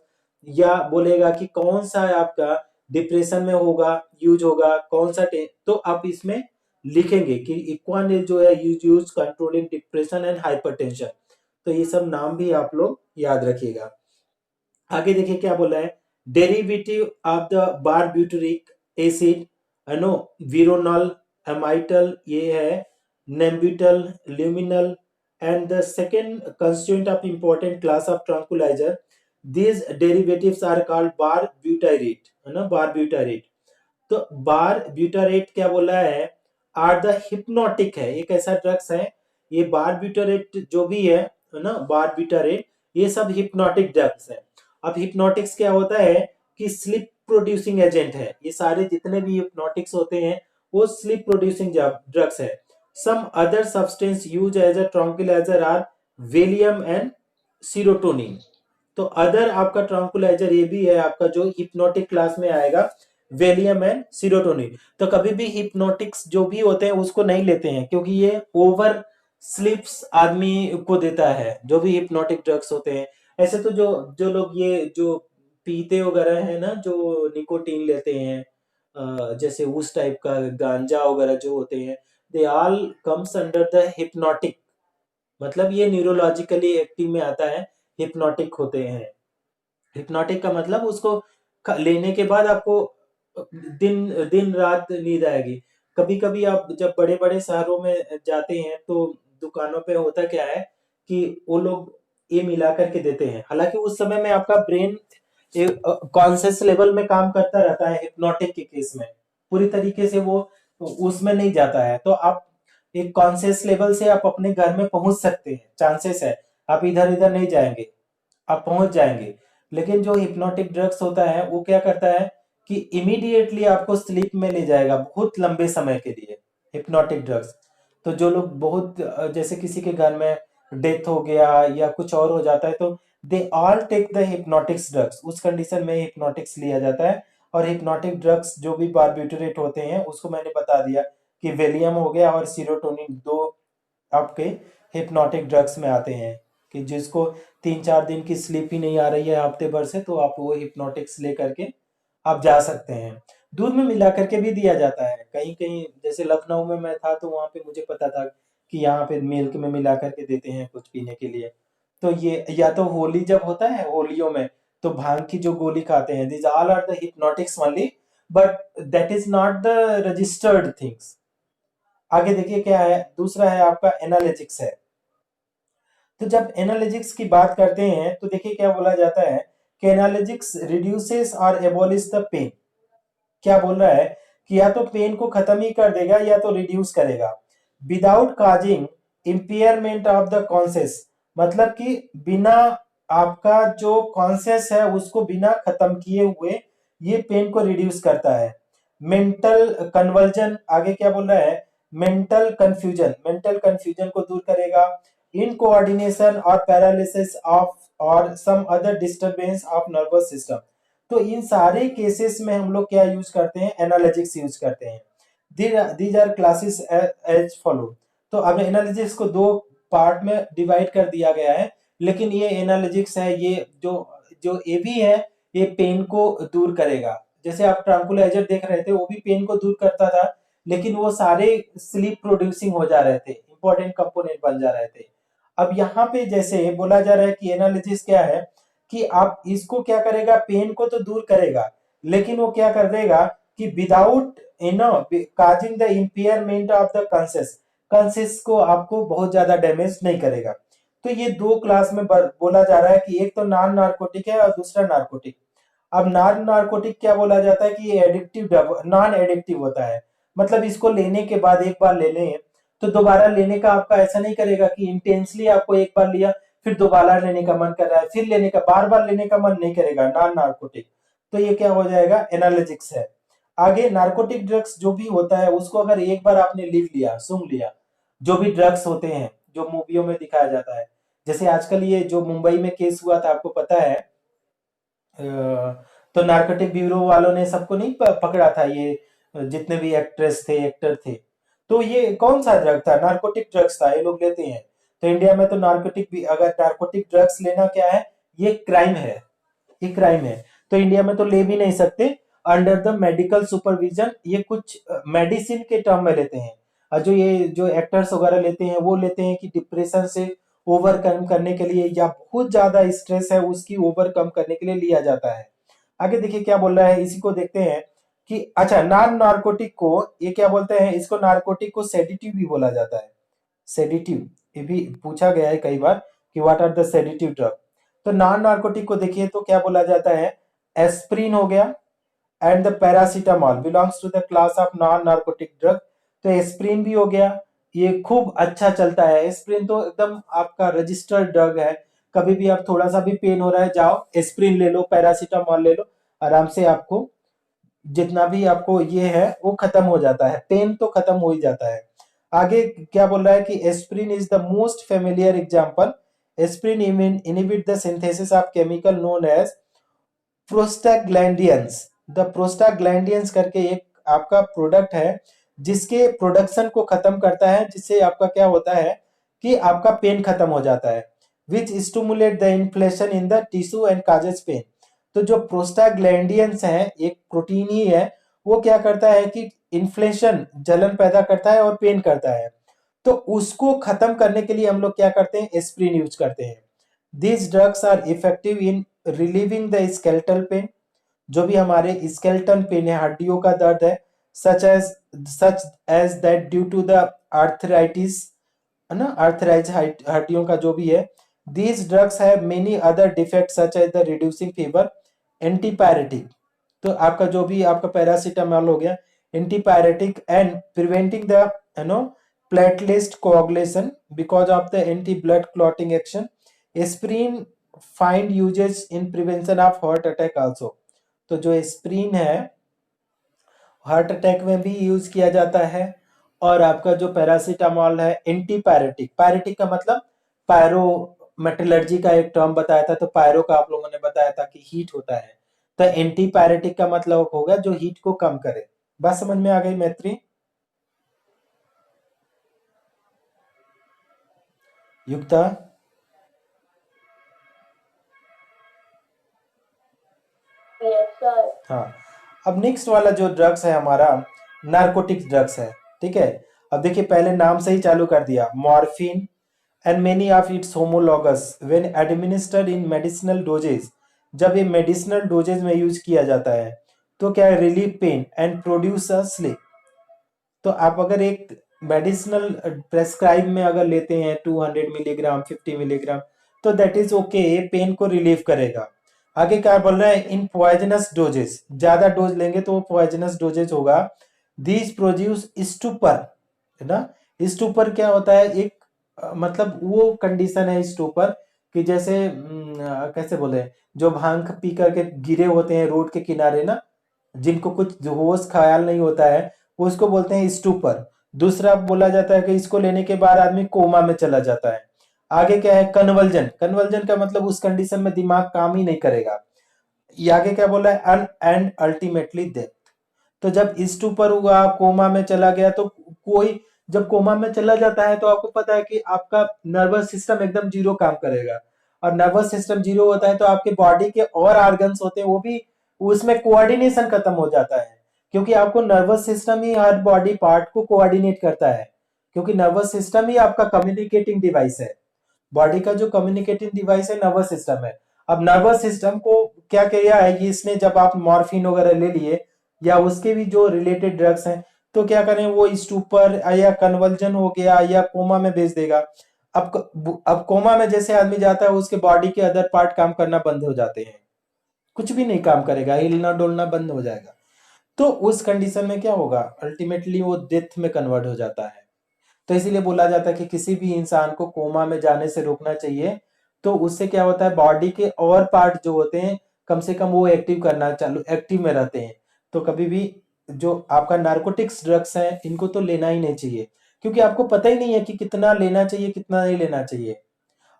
या बोलेगा कि कौन सा है आपका डिप्रेशन में होगा, यूज होगा, कौन सा तो आप इसमें लिखेंगे कि इक्वानिल जो है use controlling depression and hypertension. तो ये सब नाम भी आप लोग याद रखिएगा। आगे देखिए क्या बोला है, derivative of the barbituric acid, है नो, विरोनल, एमाइटल, ये है nembutal, luminal, and the second constituent of important class of tranquilizer, these derivatives are called barbiturate, है ना, barbiturate। तो बार ब्यूटारेट क्या बोला है, आर द हिप्नोटिक है, एक ऐसा ड्रग्स है, ये बार ब्यूटारेट जो भी है ना, बार ब्यूटारेट, ये सब हिप्नोटिक ड्रग्स है। अब हिप्नोटिक्स क्या होता है कि स्लीप प्रोड्यूसिंग एजेंट है, ये सारे जितने भी हिप्नोटिक्स होते हैं वो स्लीप प्रोड्यूसिंग ड्रग्स है। Some other substance use as a tranquilliser are valium and serotonin. तो अदर आपका ट्रैंक्विलाइजर ये भी है आपका जो हिप्नोटिक क्लास में आएगा, वेलियम एंड सीरोटोनिन। तो कभी भी हिप्नोटिक्स जो भी होते हैं उसको नहीं लेते हैं, क्योंकि ये ओवर स्लिप्स आदमी को देता है, जो भी हिप्नोटिक ड्रग्स होते हैं। ऐसे तो जो जो लोग ये जो पीते वगैरह है ना, जो निकोटीन लेते हैं, जैसे उस टाइप का गांजा वगैरह जो होते हैं, they all comes under the hypnotic, मतलब ये न्यूरोलॉजिकली एक्टिव में आता है, हिप्नोटिक होते हैं। हिप्नोटिक का मतलब उसको लेने के बाद आपको दिन दिन रात नींद आएगी। कभी कभी आप जब बड़े बड़े शहरों में जाते हैं तो दुकानों पे होता क्या है कि वो लोग ये मिला करके देते हैं, हालांकि उस समय में आपका ब्रेन कॉन्शियस लेवल में काम करता रहता है, हिप्नोटिक के केस में पूरी तरीके से वो उसमें नहीं जाता है। तो आप एक कॉन्शियस लेवल से आप अपने घर में पहुंच सकते हैं, चांसेस है, आप इधर इधर नहीं जाएंगे, आप पहुंच जाएंगे। लेकिन जो हिप्नोटिक ड्रग्स होता है वो क्या करता है कि इमीडिएटली आपको स्लीप में ले जाएगा बहुत लंबे समय के लिए, हिप्नोटिक ड्रग्स। तो जो लोग बहुत जैसे किसी के घर में डेथ हो गया या कुछ और हो जाता है, तो they all take the hypnotics drugs, उस कंडीशन में हिप्नोटिक्स लिया जाता है। और हिप्नोटिक ड्रग्स जो भी बारब्यूटेरेट होते हैं उसको मैंने बता दिया कि वेलियम हो गया और सीरोटोनिन, दो आपके हिप्नोटिक ड्रग्स में आते हैं। कि जिसको 3-4 दिन की स्लीप ही नहीं आ रही है हफ्ते भर से, तो आप वो हिप्नोटिक्स ले करके आप जा सकते हैं। दूध में मिला करके भी दिया जाता है कहीं कहीं, जैसे लखनऊ में मैं था तो वहां पे मुझे पता था कि यहाँ पे मिल्क में मिला करके देते हैं कुछ पीने के लिए। तो ये या तो होली जब होता है, होलियों में तो भांग की जो गोली खाते हैं, this all are the hypnotics only, but that is not the registered things. आगे देखिए क्या है, दूसरा है आपका एनालिटिक्स है। तो जब एनालिटिक्स की बात करते हैं तो देखिए क्या बोला जाता है कि एनालिटिक्स रिड्यूसेस और एबॉलिश द पेन। क्या बोल रहा है कि या तो पेन को खत्म ही कर देगा या तो रिड्यूस करेगा, without causing impairment of the conscious, मतलब कि बिना आपका जो कॉन्शियस है उसको बिना खत्म किए हुए ये पेन को रिड्यूस करता है। मेंटल कन्वर्जन, आगे क्या बोल रहा है, मेंटल कंफ्यूजन को दूर करेगा, इनकोऑर्डिनेशन और पैरालिसिस ऑफ और some other disturbance of nervous system. तो इन सारे केसेस में हम लोग क्या यूज करते हैं, एनालिटिक्स यूज करते हैं। These are classes as follow. तो अब एनालिटिक्स को दो पार्ट में डिवाइड कर दिया गया है, लेकिन ये एनालिटिक्स है, ये जो जो ये भी है, ये पेन को दूर करेगा। जैसे आप ट्रैंकुलाइजर देख रहे थे, वो भी पेन को दूर करता था, लेकिन वो सारे स्लीप प्रोड्यूसिंग हो जा रहे थे, इंपॉर्टेंट कंपोनेंट बन जा रहे थे। अब यहाँ पे जैसे बोला जा रहा है कि एनालिसिस क्या है कि आप इसको क्या करेगा, पेन को तो दूर करेगा, लेकिन वो क्या कर देगा कि without causing the impairment of the conscious को आपको बहुत ज्यादा डैमेज नहीं करेगा। तो ये दो क्लास में बोला जा रहा है कि एक तो नॉन नार्कोटिक है और दूसरा नार्कोटिक। अब नॉन नार्कोटिक क्या बोला जाता है कि ये एडिक्टिव, नॉन एडिक्टिव होता है, मतलब इसको लेने के बाद एक बार ले लें तो दोबारा लेने का आपका ऐसा नहीं करेगा कि इंटेंसली आपको एक बार लिया फिर दोबारा लेने का मन कर रहा है, फिर लेने का, बार बार लेने का मन नहीं करेगा नॉन नार्कोटिक। तो ये क्या हो जाएगा, एनाल्जेसिक्स है। आगे नार्कोटिक ड्रग्स जो भी होता है उसको अगर एक बार आपने लिख लिया, सुन लिया, जो भी ड्रग्स होते हैं जो मूवियों में दिखाया जाता है, जैसे आजकल ये जो मुंबई में केस हुआ था आपको पता है, तो नार्कोटिक ब्यूरो वालों ने सबको नहीं पकड़ा था, ये जितने भी एक्ट्रेस थे, एक्टर थे, तो ये कौन सा ड्रग था, नार्कोटिक ड्रग्स था, ये लोग लेते हैं। तो इंडिया में तो नार्कोटिक भी, अगर नार्कोटिक ड्रग्स लेना क्या है, ये क्राइम है, ये क्राइम है, तो इंडिया में तो ले भी नहीं सकते, अंडर द मेडिकल सुपरविजन, ये कुछ मेडिसिन के टर्म में लेते हैं। और जो ये जो एक्टर्स वगैरह लेते हैं वो लेते हैं कि डिप्रेशन से ओवरकम करने के लिए, या बहुत ज्यादा स्ट्रेस है उसकी ओवरकम करने के लिए लिया जाता है। आगे देखिए क्या बोल रहा है, इसी को देखते हैं कि अच्छा, नॉन नार्कोटिक को ये क्या बोलते हैं, इसको नार्कोटिक को सेडिटिव भी बोला जाता है, सेडिटिव, ये भी पूछा गया है कई बार कि what are the sedative drug. तो नॉन नार्कोटिक को देखिए तो क्या बोला जाता है, एस्प्रिन हो गया and the paracetamol belongs to the class of non narcotic drug. तो एस्प्रिन भी हो गया, ये खूब अच्छा चलता है, एस्प्रिन तो एकदम आपका रजिस्टर्ड ड्रग है, कभी भी आप थोड़ा सा भी पेन हो रहा है जाओ एस्प्रिन ले लो, पैरासीटामोल ले लो, आराम से आपको जितना भी आपको ये है वो खत्म हो जाता है, पेन तो खत्म हो ही जाता है। आगे क्या बोल रहा है कि aspirin is the most familiar example, aspirin inhibit the synthesis of chemical known as prostaglandins. The prostaglandins करके एक आपका प्रोडक्ट है जिसके प्रोडक्शन को खत्म करता है, जिससे आपका क्या होता है कि आपका पेन खत्म हो जाता है, which stimulate the inflation in the tissue and causes pain. तो जो प्रोस्टाग्लैंडियंस है एक प्रोटीन ही है, वो क्या करता है कि इन्फ्लेशन, जलन पैदा करता है और पेन करता है, तो उसको खत्म करने के लिए हम लोग क्या करते हैं, एस्प्रिन यूज करते हैं। These drugs are effective in relieving the skeletal pain, जो भी हमारे स्केलेटन पेन है, हड्डियों का दर्द है, such as that due to the arthritis, है ना, आर्थराइज हड्डियों का जो भी है। These drugs have many other defect such as the reducing fever, antipyretic, तो आपका जो भी आपका पैरासीटामोल हो गया, antipyretic and preventing the you know platelet coagulation because of the anti blood clotting action. Aspirin find uses in prevention of heart attack also. तो जो एस्प्रिन है हार्ट अटैक में भी यूज किया जाता है, और आपका जो पैरासीटामोल है एंटीपायरेटिक, पायरेटिक का मतलब पायरो मेटलर्जी का एक टर्म बताया था, तो पायरो का आप लोगों ने बताया था कि हीट होता है, तो एंटीपायरेटिक का मतलब होगा जो हीट को कम करे। बात समझ में आ गई मैत्री? युक्ता? Yes, sir. हाँ, अब नेक्स्ट वाला जो ड्रग्स है हमारा नार्कोटिक ड्रग्स है, ठीक है। अब देखिए पहले नाम से ही चालू कर दिया, morphine and many of its homologues when administered in medicinal doses. जब ये मेडिसिनल डोजेज में यूज किया जाता है तो क्या है, relieve pain and produce a slip. तो आप अगर एक मेडिसिनल प्रेस्क्राइब में अगर लेते हैं 200 मिलीग्राम 50 मिलीग्राम, तो दैट इज ओके, ये पेन को रिलीव करेगा। आगे क्या बोल रहा है, इन पॉइजनस डोजेस, ज्यादा डोज लेंगे तो वो पॉइजनस डोजेज होगा। दीज प्रोड्यूस स्टूपर, है ना, स्टूपर क्या होता है, एक मतलब वो कंडीशन है स्टूपर कि जैसे कैसे बोले, जो भांग पी करके गिरे होते हैं रोड के किनारे ना, जिनको कुछ होश ख्याल नहीं होता है, उसको बोलते हैं स्टूपर। दूसरा बोला जाता है कि इसको लेने के बाद आदमी कोमा में चला जाता है। आगे क्या है, कन्वर्जन, कन्वर्जन का मतलब उस कंडीशन में दिमाग काम ही नहीं करेगा। ये आगे क्या बोला है, अन एंड अल्टीमेटली डेथ। तो जब स्टूपर हुआ, कोमा में चला गया, तो कोई जब कोमा में चला जाता है तो आपको पता है कि आपका नर्वस सिस्टम एकदम जीरो काम करेगा, और नर्वस सिस्टम जीरो होता है तो आपके बॉडी के और ऑर्गन्स होते हैं वो भी, उसमें कोऑर्डिनेशन खत्म हो जाता है, क्योंकि आपको नर्वस सिस्टम ही हर बॉडी पार्ट को कोऑर्डिनेट करता है, क्योंकि नर्वस सिस्टम ही आपका कम्युनिकेटिंग डिवाइस है। बॉडी का जो कम्युनिकेटिंग डिवाइस है नर्वस सिस्टम है। अब नर्वस सिस्टम को क्या किया है कि इसने, जब आप मॉर्फिन वगैरह ले लिए या उसके भी जो रिलेटेड ड्रग्स हैं, तो क्या करें, वो स्टूपर या कन्वर्जन हो गया या कोमा में भेज देगा। अब कोमा में जैसे आदमी जाता है उसके बॉडी के अदर पार्ट काम करना बंद हो जाते हैं, कुछ भी नहीं काम करेगा, हिलना डोलना बंद हो जाएगा। तो उस कंडीशन में क्या होगा, अल्टीमेटली वो डेथ में कन्वर्ट हो जाता है। तो इसीलिए बोला जाता है कि किसी भी इंसान को कोमा में जाने से रोकना चाहिए। तो उससे क्या होता है, बॉडी के और पार्ट जो होते हैं कम से कम वो एक्टिव में रहते हैं। तो कभी भी जो आपका नार्कोटिक्स ड्रग्स हैं इनको तो लेना ही नहीं चाहिए, क्योंकि आपको पता ही नहीं है कि कितना लेना चाहिए कितना नहीं लेना चाहिए।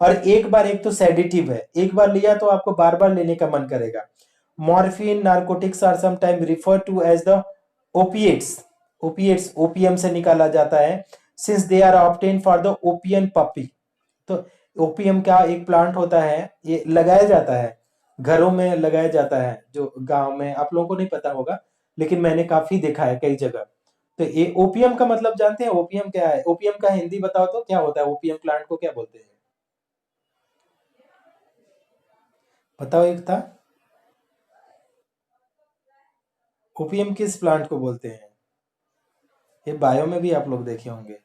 और एक तो सेडेटिव है, एक बार लिया तो आपको बार बार लेने का मन करेगा। Morphine narcotics are sometime refer to as the opiates. Opiates opium से निकाला जाता है, since they are obtain for the opium poppy. तो ओपीएम का एक प्लांट होता है, ये लगाया जाता है, घरों में लगाया जाता है, जो गांव में आप लोगों को नहीं पता होगा, लेकिन मैंने काफी देखा है कई जगह। तो ये ओपीएम का मतलब जानते हैं, ओपीएम क्या है? ओपीएम का हिंदी बताओ तो क्या होता है, ओपीएम प्लांट को क्या बोलते हैं? बताओ एक था, ओपीएम किस प्लांट को बोलते हैं? ये बायो में भी आप लोग देखे होंगे।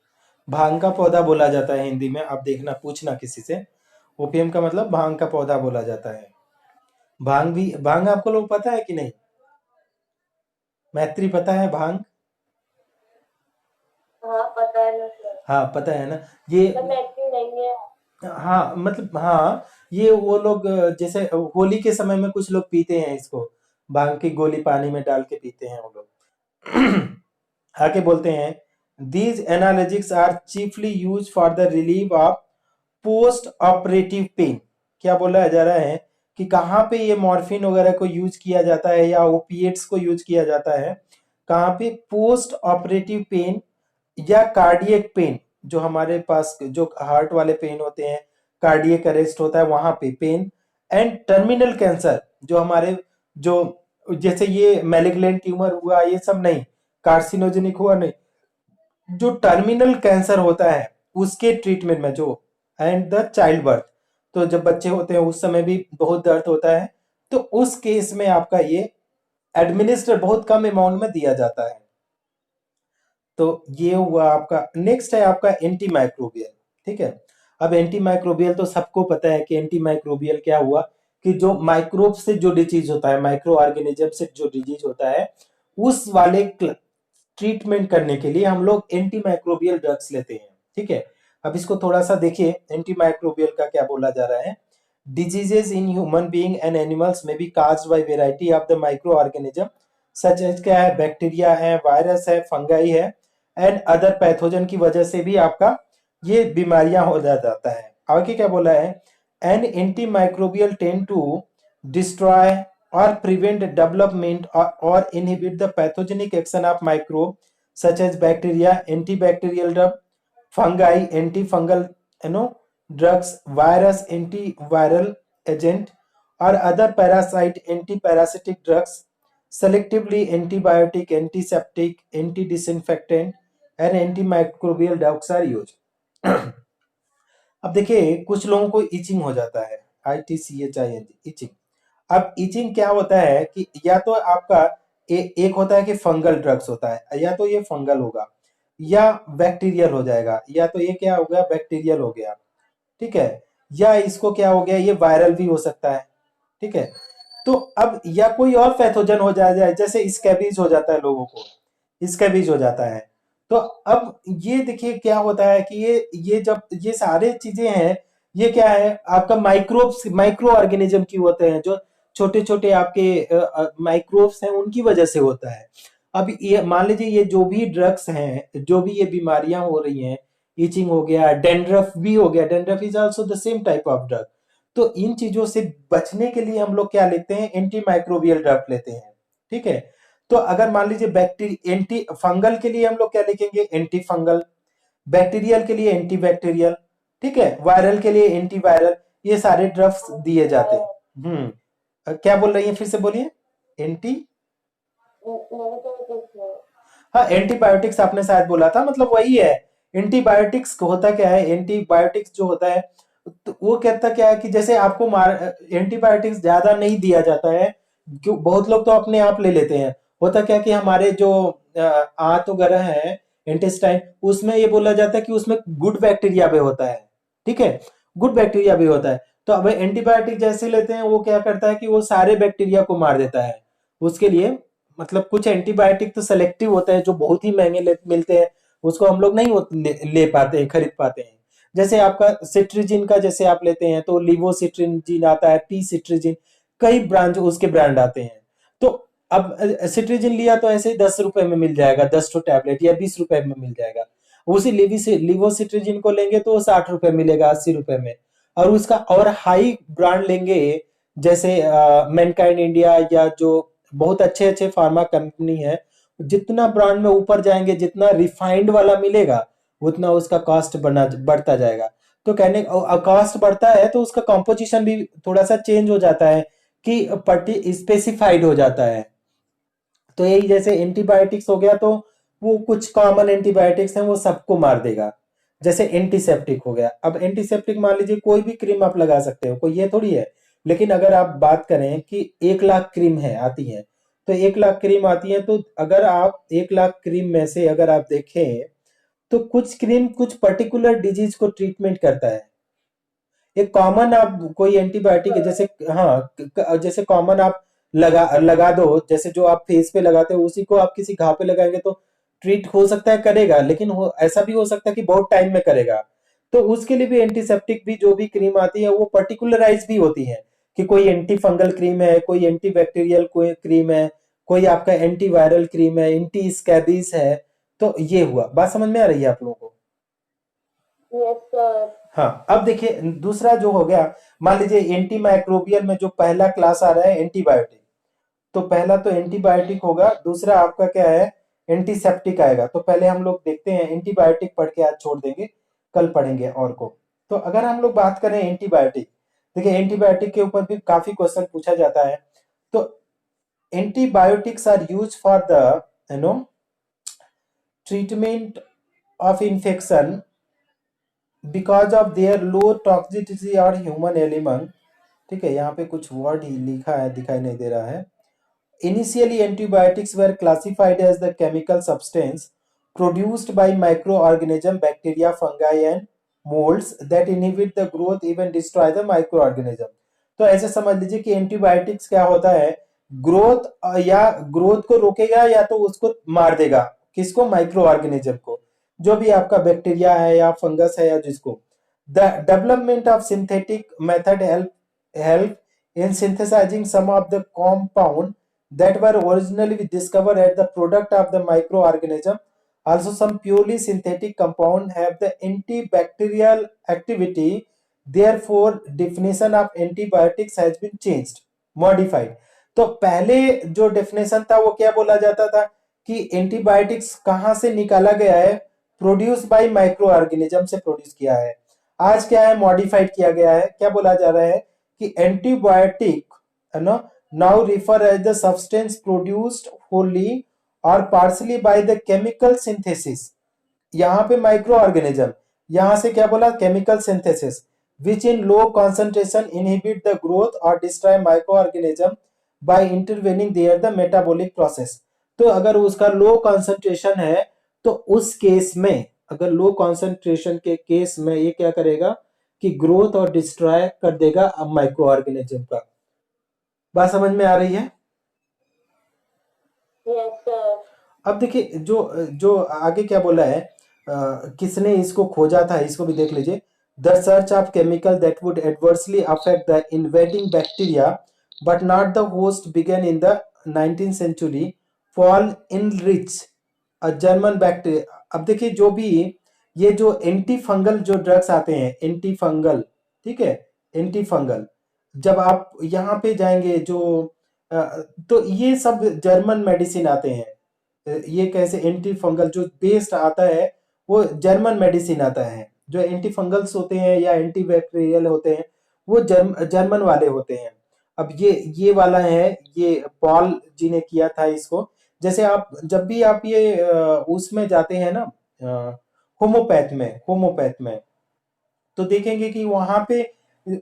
भांग का पौधा बोला जाता है हिंदी में, आप देखना पूछना किसी से। ओपीएम का मतलब भांग का पौधा बोला जाता है। भांग आपको लोग पता है कि नहीं? मैत्री पता है भांग? हाँ पता है ना सर। हाँ पता है ना ये। तो मैथ्यू नहीं है। हाँ मतलब हाँ, ये वो लोग जैसे होली के समय में कुछ लोग पीते हैं इसको, भांग की गोली पानी में डाल के पीते हैं वो लोग। आके बोलते हैं, these analgesics are chiefly used for the relief of post operative pain. क्या बोला जा रहा है कि कहाँ पे ये मॉर्फिन वगैरह को यूज किया जाता है या ओपिएट्स को यूज किया जाता है, कहाँ पे? पोस्ट ऑपरेटिव पेन या कार्डियक पेन, जो हमारे पास जो हार्ट वाले पेन होते हैं, कार्डियक अरेस्ट होता है वहां पे पेन, एंड टर्मिनल कैंसर, जो हमारे जो जैसे ये मैलिग्नेंट ट्यूमर हुआ ये सब नहीं, कार्सिनोजेनिक हुआ नहीं, जो टर्मिनल कैंसर होता है उसके ट्रीटमेंट में जो, एंड द चाइल्ड बर्थ, तो जब बच्चे होते हैं उस समय भी बहुत दर्द होता है, तो उस केस में आपका ये एडमिनिस्टर बहुत कम अमाउंट में दिया जाता है। तो ये हुआ आपका। नेक्स्ट है आपका एंटी माइक्रोबियल। ठीक है, अब एंटी माइक्रोबियल तो सबको पता है कि एंटी माइक्रोबियल क्या हुआ, कि जो माइक्रोब से जो डिजीज होता है, माइक्रो ऑर्गेनिज्म से जो डिजीज होता है, उस वाले ट्रीटमेंट करने के लिए हम लोग एंटी माइक्रोबियल ड्रग्स लेते हैं। ठीक है, अब इसको थोड़ा सा देखिए, एंटी माइक्रोबियल का क्या बोला जा रहा है। Diseases in human being and animals may be caused by variety of the microorganism such as क्या है, बैक्टीरिया है, वायरस है, फंगाई है, एंड अदर पैथोजन की वजह से भी आपका ये बीमारियां हो जाता है। आगे क्या बोला है, an antimicrobial tend to destroy or prevent development or inhibit the pathogenic action of microbe such as bacteria, antibacterial drug, fungi, antifungal drugs, virus, antiviral agent, or other parasite antiparasitic drugs, selectively antibiotic, antiseptic, anti-disinfectant and antimicrobial drugs are used। अब देखिए कुछ लोगों को इचिंग हो जाता है, ITCHING इचिंग। अब इचिंग क्या होता है कि या तो आपका एक होता है कि फंगल ड्रग्स होता है, या तो ये फंगल होगा या बैक्टीरियल हो जाएगा, या तो ये क्या हो गया, बैक्टीरियल हो गया। ठीक है, या इसको क्या हो गया, ये वायरल भी हो सकता है। ठीक है, तो अब या कोई और पैथोजन हो जाए, जैसे स्कैबीज हो जाता है, लोगों को स्कैबीज हो जाता है। तो अब ये देखिए क्या होता है कि ये जब ये सारे चीजें हैं, ये क्या है आपका माइक्रोब्स, माइक्रो ऑर्गेनिज्म की होते हैं, जो छोटे छोटे आपके माइक्रोब्स हैं उनकी वजह से होता है। अब ये मान लीजिए ये जो भी ड्रग्स हैं, जो भी ये बीमारियां हो रही हैं, इचिंग हो गया, डेंड्रफ भी हो गया, dandruff is also the same type of drug. तो इन चीजों से बचने के लिए हम लोग क्या लेते हैं, एंटी माइक्रोबियल ड्रग लेते हैं। ठीक है, तो अगर मान लीजिए बैक्टीरिया, एंटी फंगल के लिए हम लोग क्या लिखेंगे, एंटी फंगल, बैक्टीरियल के लिए एंटी बैक्टीरियल, ठीक है, वायरल के लिए एंटी वायरल, ये सारे ड्रग्स दिए जाते हैं। क्या बोल रही है, फिर से बोलिए। एंटी, मैंने तो कुछ नहीं। हाँ एंटीबायोटिक्स आपने शायद बोला था, मतलब वही है। एंटीबायोटिक्स होता क्या है, एंटीबायोटिक्स जो होता है, तो वो कहता क्या है कि जैसे आपको एंटीबायोटिक्स ज्यादा नहीं दिया जाता है, क्यों बहुत लोग तो अपने आप ले लेते हैं। होता क्या कि हमारे जो आंत वगैरह है, इंटेस्टाइन, उसमें ये बोला जाता है कि उसमें गुड बैक्टीरिया भी होता है। ठीक है, गुड बैक्टीरिया भी होता है। तो अब एंटीबायोटिक जैसे लेते हैं वो क्या करता है कि वो सारे बैक्टीरिया को मार देता है। उसके लिए मतलब कुछ एंटीबायोटिक तो सेलेक्टिव होते हैं जो बहुत ही महंगे मिलते हैं, उसको हम लोग नहीं ले पाते हैं, खरीद पाते हैं। जैसे आपका सिट्रीजिन का जैसे आप लेते हैं तो लिवोसिट्रीजिन आता है, पी सिट्रीजिन, कई ब्रांड उसके ब्रांड आते हैं। तो अब सिट्रीजिन लिया तो ऐसे ही 10 रुपए में मिल जाएगा, 10 टैबलेट या 20 रुपए में मिल जाएगा। उसी लिवोसिट्रीजिन को लेंगे तो 60 रुपए मिलेगा, 80 रुपए में। और उसका और हाई ब्रांड लेंगे जैसे मैनकाइंड इंडिया या जो बहुत अच्छे अच्छे फार्मा कंपनी है, जितना ब्रांड में ऊपर जाएंगे, जितना रिफाइंड वाला मिलेगा, उतना उसका कॉस्ट बढ़ता जाएगा। तो कहने कॉस्ट बढ़ता है तो उसका कॉम्पोजिशन भी थोड़ा सा चेंज हो जाता है कि पर्टी स्पेसिफाइड हो जाता है। तो यही जैसे एंटीबायोटिक्स हो गया तो वो कुछ कॉमन एंटीबायोटिक्स हैं वो सबको मार देगा। जैसे एंटीसेप्टिक हो गया, अब एंटीसेप्टिक मान लीजिए कोई भी क्रीम आप लगा सकते हो, कोई ये थोड़ी है। लेकिन अगर आप बात करें कि 1 लाख क्रीम है आती है, तो 1 लाख क्रीम आती है, तो अगर आप 1 लाख क्रीम में से अगर आप देखें तो कुछ क्रीम कुछ पर्टिकुलर डिजीज को ट्रीटमेंट करता है। एक कॉमन आप कोई एंटीबायोटिक है जैसे, हाँ, जैसे कॉमन आप लगा दो, जैसे जो आप फेस पे लगाते हो उसी को आप किसी घाव पे लगाएंगे तो ट्रीट हो सकता है करेगा, लेकिन ऐसा भी हो सकता है कि बहुत टाइम में करेगा। तो उसके लिए भी एंटीसेप्टिक भी जो भी क्रीम आती है वो पर्टिकुलराइज भी होती है कि कोई एंटी फंगल क्रीम है, कोई एंटी बैक्टीरियल कोई क्रीम है, कोई आपका एंटी वायरल क्रीम है, एंटी स्कैबीज है। तो ये हुआ, बात समझ में आ रही है आप लोगों को? Yes sir. हाँ, अब देखिए दूसरा जो हो गया, मान लीजिए एंटी माइक्रोबियल में जो पहला क्लास आ रहा है एंटीबायोटिक। तो पहला तो एंटीबायोटिक होगा, दूसरा आपका क्या है, एंटीसेप्टिक आएगा। तो पहले हम लोग देखते हैं, एंटीबायोटिक पढ़ के आज छोड़ देंगे, कल पढ़ेंगे और को। तो अगर हम लोग बात करें एंटीबायोटिक, देखिए एंटीबायोटिक के ऊपर भी काफी क्वेश्चन पूछा जाता है। तो antibiotics are use for the treatment of infection because of their low toxicity और ह्यूमन एलिमेंट। ठीक है, यहाँ पे कुछ वर्ड ही लिखा है, दिखाई नहीं दे रहा है। Initially, antibiotics were classified as the chemical substance produced by microorganism, bacteria, fungi, and molds that inhibit the growth, even destroy the microorganism. तो ऐसे समझ लीजिए कि एंटीबायोटिक्स क्या होता है, ग्रोथ या ग्रोथ को रोकेगा या तो उसको मार देगा। किसको? माइक्रो ऑर्गेनिज्म को, जो भी आपका बैक्टीरिया है या फंगस है या जिसको। The development of synthetic method help in synthesizing some of the compound that were originally discovered as the product of the microorganism. Also, some purely synthetic compound have the antibacterial activity. Therefore, definition of antibiotics has been changed, modified. तो पहले जो डेफिनेशन था वो क्या बोला जाता था कि एंटीबायोटिक्स कहाँ से निकाला गया है, प्रोड्यूस बाय माइक्रो ऑर्गेनिज्म से प्रोड्यूस किया है। आज क्या है, मॉडिफाइड किया गया है। क्या बोला जा रहा है कि एंटीबायोटिक है ना, now refer as the substance produced wholly or partly by the chemical synthesis. यहाँ पे माइक्रो ऑर्गेनिज्म, यहाँ से क्या बोला, chemical synthesis, which in low concentration inhibit the growth or destroy microorganism by intervening their the metabolic process. तो अगर उसका लो कॉन्सेंट्रेशन है तो उस केस में, अगर लो कॉन्सेंट्रेशन के केस में ये क्या करेगा कि ग्रोथ और डिस्ट्रॉय कर देगा माइक्रो ऑर्गेनिज्म का। बात समझ में आ रही है? Yes sir. अब देखिए जो जो आगे क्या बोला है, किसने इसको खोजा था, इसको भी देख लीजिए। The search of chemical that would adversely affect the invading bacteria but not the host began in the 19th century Paul Ehrlich a German bacteria. अब देखिए जो भी ये जो एंटी फंगल जो ड्रग्स आते हैं, एंटी फंगल, ठीक है, एंटी फंगल, जब आप यहाँ पे जाएंगे जो अ, तो ये सब जर्मन मेडिसिन आते हैं। ये कैसे एंटी फंगल जो बेस्ड आता है वो जर्मन मेडिसिन आता है। जो एंटी फंगल्स होते हैं या एंटी बैक्टीरियल होते हैं वो जर्मन वाले होते हैं। अब ये वाला है, ये पॉल जी ने किया था इसको। जैसे आप जब भी आप ये उसमें जाते हैं ना, होम्योपैथ में तो देखेंगे कि वहां पे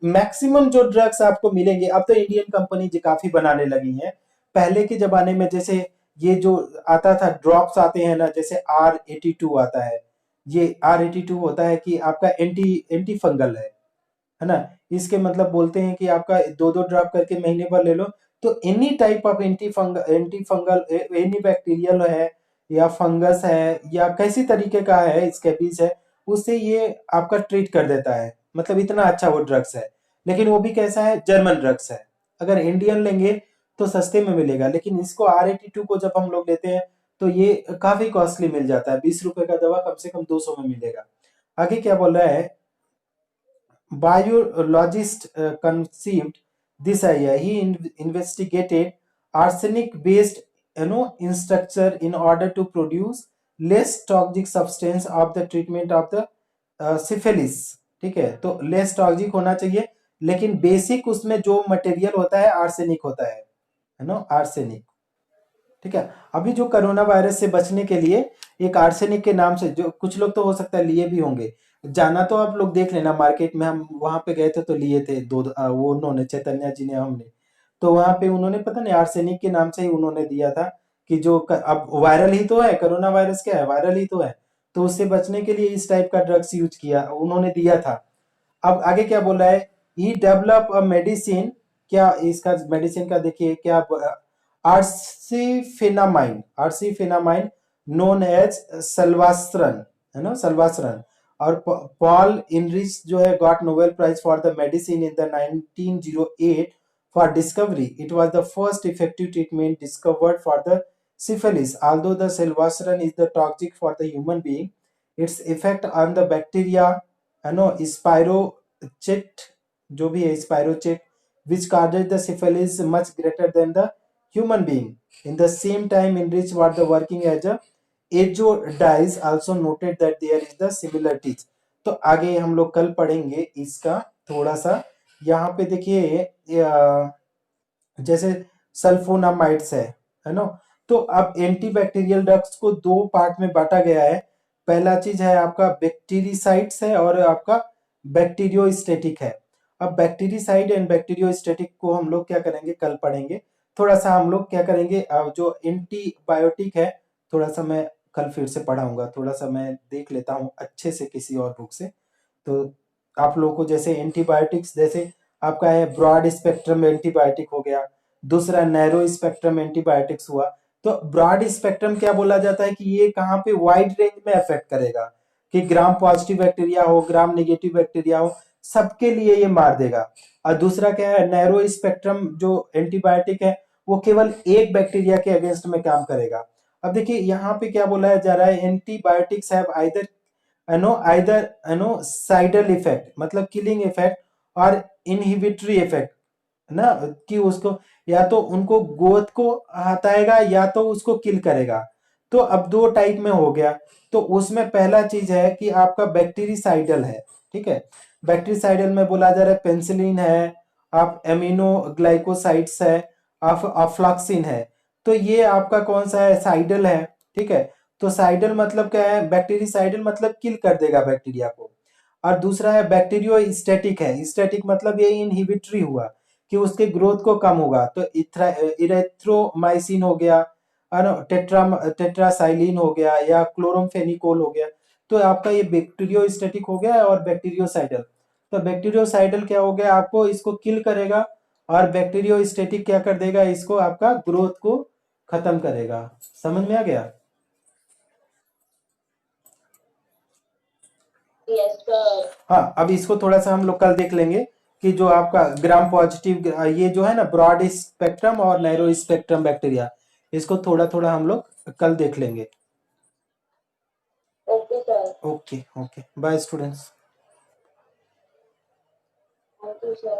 मैक्सिमम जो ड्रग्स आपको मिलेंगे, अब तो इंडियन कंपनी काफी बनाने लगी हैं। पहले के जमाने में जैसे ये जो आता था ड्रॉप्स आते हैं ना, जैसे R82 आता है। ये R82 होता है कि आपका एंटी एंटी फंगल है है ना। इसके मतलब बोलते हैं कि आपका 2-2 ड्रॉप करके महीने भर ले लो, तो any type of anti fungal any bacterial है या फंगस है या कैसी तरीके का है स्कैबीज है, उससे ये आपका ट्रीट कर देता है। मतलब इतना अच्छा वो ड्रग्स है, लेकिन वो भी कैसा है, जर्मन ड्रग्स है। अगर इंडियन लेंगे तो सस्ते में मिलेगा, लेकिन इसको R82 को जब हम लोग लेते हैं तो ये काफी कॉस्टली मिल जाता है। 20 रुपए का दवा कम से कम 200 में मिलेगा। आगे क्या बोल रहा है, biologist conceived this idea. He investigated arsenic-based, in structure in order to produce less toxic substance of the treatment of the syphilis. ठीक है, तो लेस टॉक्सिक होना चाहिए, लेकिन बेसिक उसमें जो मटेरियल होता है आर्सेनिक होता है ना, आर्सेनिक। ठीक है, अभी जो कोरोना वायरस से बचने के लिए एक आर्सेनिक के नाम से, जो कुछ लोग तो हो सकता है लिए भी होंगे, जाना तो आप लोग देख लेना मार्केट में, हम वहां पे गए थे तो लिए थे वो उन्होंने चैतन्य जी ने, हमने तो वहां पे उन्होंने पता नहीं आर्सेनिक के नाम से ही उन्होंने दिया था कि जो अब वायरल ही तो है कोरोना वायरस, क्या है वायरल ही तो है, तो उससे बचने के लिए इस टाइप का ड्रग्स यूज किया उन्होंने दिया था। अब आगे क्या बोल रहा है, ही डेवलप अ मेडिसिन, क्या इसका मेडिसिन का देखिए क्या, आर्सीफेनामाइन नोन एज सल्वास्त्रन, है ना सल्वास्त्रन। और पॉल इनरिच जो है got Nobel prize for the medicine in the 1908 for discovery, it was the first effective treatment discovered for the syphilis. Although the salvastran is the toxic for the human being, its effect on the bacteria, है नो स्पाइरोचेट, जो भी है spirochaete, which causes the syphilis much greater than the human being. In the same time, Enrich was the working as a Azo also noted that there is the similarities. तो आगे हम लोग कल पढ़ेंगे इसका थोड़ा सा। यहाँ पे देखिए जैसे सल्फोनामाइड्स है ना, तो अब एंटीबैक्टीरियल ड्रग्स को दो पार्ट में बांटा गया है। पहला चीज है आपका बैक्टीरिसाइड्स है और आपका बैक्टीरियोस्टेटिक है। अब बैक्टीरिसाइड एंड बैक्टीरियोस्टेटिक को हम लोग क्या करेंगे, कल पढ़ेंगे। थोड़ा सा हम लोग क्या करेंगे, जो एंटीबायोटिक है, थोड़ा सा मैं कल फिर से पढ़ाऊंगा, थोड़ा सा मैं देख लेता हूँ अच्छे से किसी और बुक से। तो आप लोगों को जैसे एंटीबायोटिक्स, जैसे आपका है ब्रॉड स्पेक्ट्रम एंटीबायोटिक हो गया, दूसरा नैरो स्पेक्ट्रम एंटीबायोटिक्स हुआ। तो ब्रॉड स्पेक्ट्रम क्या बोला जाता है कि ये कहाँ पे वाइड रेंज में अफेक्ट करेगा, कि ग्राम पॉजिटिव बैक्टीरिया हो ग्राम नेगेटिव बैक्टीरिया हो, सबके लिए ये मार देगा। और दूसरा क्या है, नैरो स्पेक्ट्रम जो एंटीबायोटिक है वो केवल एक बैक्टीरिया के अगेंस्ट में काम करेगा। अब देखिए यहाँ पे क्या बोला जा रहा है, एंटीबायोटिक्स हैव आइदर साइडल इफेक्ट, मतलब किलिंग इफेक्ट और इनहिबिटरी इफेक्ट, ना कि उसको या तो उनको ग्रोथ को हटाएगा या तो उसको किल करेगा। तो अब दो टाइप में हो गया। तो उसमें पहला चीज है कि आपका बैक्टीरिसाइडल है, ठीक है। बैक्टीरिसाइडल में बोला जा रहा है पेंसिलिन है, आप एमिनो ग्लाइकोसाइड्स है, आप अफ्लॉक्सिन है। तो ये आपका कौन सा है, साइडल है, ठीक है। तो साइडल मतलब क्या है, बैक्टीरिसाइडल मतलब किल कर देगा बैक्टीरिया को। और दूसरा है बैक्टीरियो स्टैटिक है, स्टैटिक मतलब ये इनहिबिटरी हुआ कि उसके ग्रोथ को कम होगा। तो इरेथ्रोमाइसिन हो गया, है ना, टेट्रासाइलिन हो गया या क्लोरोमफेनिकोल हो गया। तो आपका ये बैक्टीरियो स्टैटिक हो गया और बैक्टीरियोसाइडल। तो बैक्टीरियोसाइडल क्या हो गया, आपको इसको किल करेगा, और बैक्टीरियो स्टैटिक क्या कर देगा, इसको आपका ग्रोथ को खत्म करेगा। समझ में आ गया। Yes, sir. हाँ, अब इसको थोड़ा सा हम लोग कल देख लेंगे कि जो आपका ग्राम पॉजिटिव ये जो है ना ब्रॉड स्पेक्ट्रम और नैरो स्पेक्ट्रम बैक्टीरिया, इसको थोड़ा थोड़ा हम लोग कल देख लेंगे। Okay, sir. Okay okay, bye students. Thank you, sir.